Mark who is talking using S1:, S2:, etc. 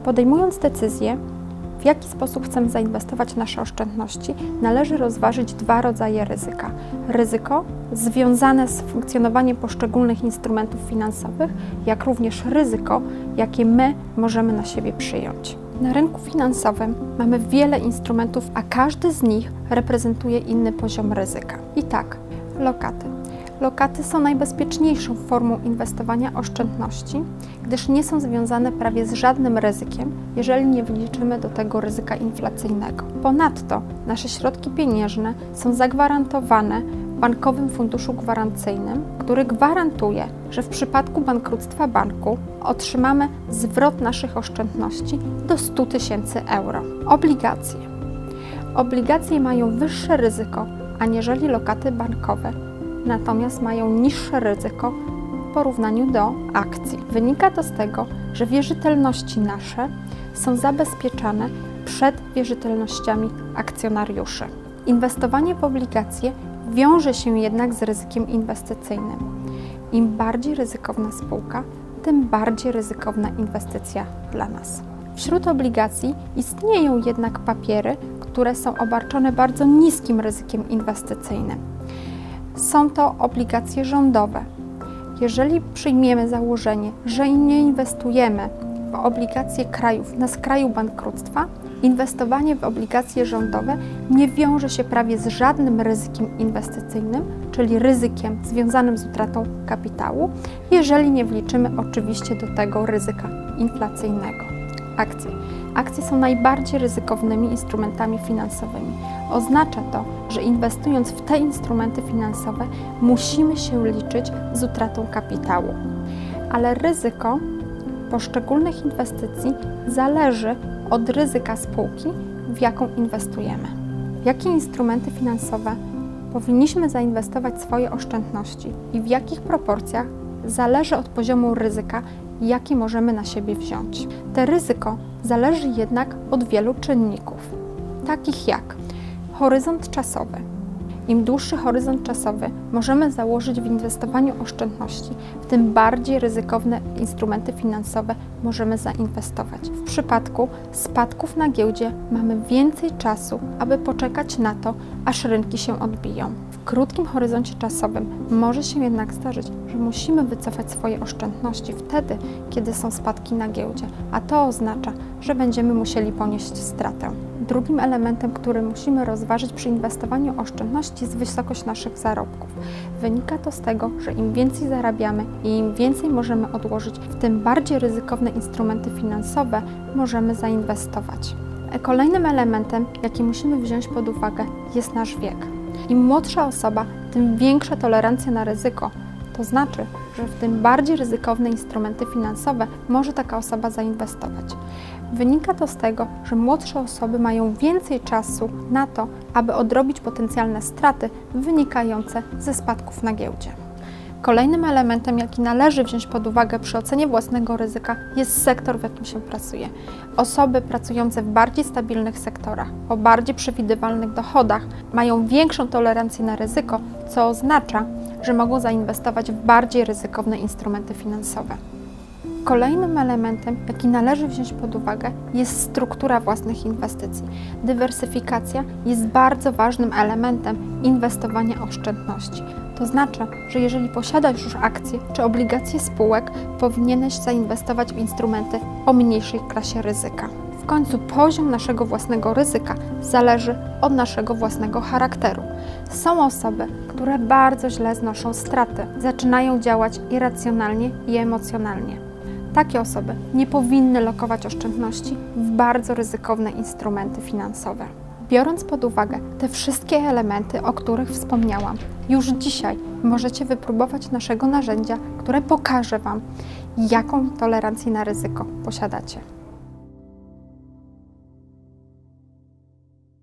S1: Podejmując decyzję, w jaki sposób chcemy zainwestować nasze oszczędności, należy rozważyć dwa rodzaje ryzyka. Ryzyko związane z funkcjonowaniem poszczególnych instrumentów finansowych, jak również ryzyko, jakie my możemy na siebie przyjąć. Na rynku finansowym mamy wiele instrumentów, a każdy z nich reprezentuje inny poziom ryzyka. I tak, lokaty. Lokaty są najbezpieczniejszą formą inwestowania oszczędności, gdyż nie są związane prawie z żadnym ryzykiem, jeżeli nie wliczymy do tego ryzyka inflacyjnego. Ponadto nasze środki pieniężne są zagwarantowane w Bankowym Funduszu Gwarancyjnym, który gwarantuje, że w przypadku bankructwa banku otrzymamy zwrot naszych oszczędności do 100 000 euro. Obligacje. Obligacje mają wyższe ryzyko aniżeli lokaty bankowe, natomiast mają niższe ryzyko w porównaniu do akcji. Wynika to z tego, że wierzytelności nasze są zabezpieczane przed wierzytelnościami akcjonariuszy. Inwestowanie w obligacje wiąże się jednak z ryzykiem inwestycyjnym. Im bardziej ryzykowna spółka, tym bardziej ryzykowna inwestycja dla nas. Wśród obligacji istnieją jednak papiery, które są obarczone bardzo niskim ryzykiem inwestycyjnym. Są to obligacje rządowe. Jeżeli przyjmiemy założenie, że nie inwestujemy w obligacje krajów na skraju bankructwa, inwestowanie w obligacje rządowe nie wiąże się prawie z żadnym ryzykiem inwestycyjnym, czyli ryzykiem związanym z utratą kapitału, jeżeli nie wliczymy oczywiście do tego ryzyka inflacyjnego. Akcje. Akcje są najbardziej ryzykownymi instrumentami finansowymi. Oznacza to, że inwestując w te instrumenty finansowe musimy się liczyć z utratą kapitału. Ale ryzyko poszczególnych inwestycji zależy od ryzyka spółki, w jaką inwestujemy. W jakie instrumenty finansowe powinniśmy zainwestować swoje oszczędności i w jakich proporcjach zależy od poziomu ryzyka, jaki możemy na siebie wziąć. To ryzyko zależy jednak od wielu czynników, takich jak horyzont czasowy. Im dłuższy horyzont czasowy możemy założyć w inwestowaniu oszczędności, tym bardziej ryzykowne instrumenty finansowe możemy zainwestować. W przypadku spadków na giełdzie mamy więcej czasu, aby poczekać na to, aż rynki się odbiją. W krótkim horyzoncie czasowym może się jednak zdarzyć, że musimy wycofać swoje oszczędności wtedy, kiedy są spadki na giełdzie, a to oznacza, że będziemy musieli ponieść stratę. Drugim elementem, który musimy rozważyć przy inwestowaniu oszczędności, jest wysokość naszych zarobków. Wynika to z tego, że im więcej zarabiamy i im więcej możemy odłożyć, w tym bardziej ryzykowne instrumenty finansowe możemy zainwestować. Kolejnym elementem, jaki musimy wziąć pod uwagę, jest nasz wiek. Im młodsza osoba, tym większa tolerancja na ryzyko. To znaczy, że w tym bardziej ryzykowne instrumenty finansowe może taka osoba zainwestować. Wynika to z tego, że młodsze osoby mają więcej czasu na to, aby odrobić potencjalne straty wynikające ze spadków na giełdzie. Kolejnym elementem, jaki należy wziąć pod uwagę przy ocenie własnego ryzyka, jest sektor, w jakim się pracuje. Osoby pracujące w bardziej stabilnych sektorach, o bardziej przewidywalnych dochodach, mają większą tolerancję na ryzyko, co oznacza, że mogą zainwestować w bardziej ryzykowne instrumenty finansowe. Kolejnym elementem, jaki należy wziąć pod uwagę, jest struktura własnych inwestycji. Dywersyfikacja jest bardzo ważnym elementem inwestowania oszczędności. To znaczy, że jeżeli posiadasz już akcje czy obligacje spółek, powinieneś zainwestować w instrumenty o mniejszej klasie ryzyka. W końcu poziom naszego własnego ryzyka zależy od naszego własnego charakteru. Są osoby, które bardzo źle znoszą straty, zaczynają działać irracjonalnie i emocjonalnie. Takie osoby nie powinny lokować oszczędności w bardzo ryzykowne instrumenty finansowe. Biorąc pod uwagę te wszystkie elementy, o których wspomniałam, już dzisiaj możecie wypróbować naszego narzędzia, które pokaże Wam, jaką tolerancję na ryzyko posiadacie.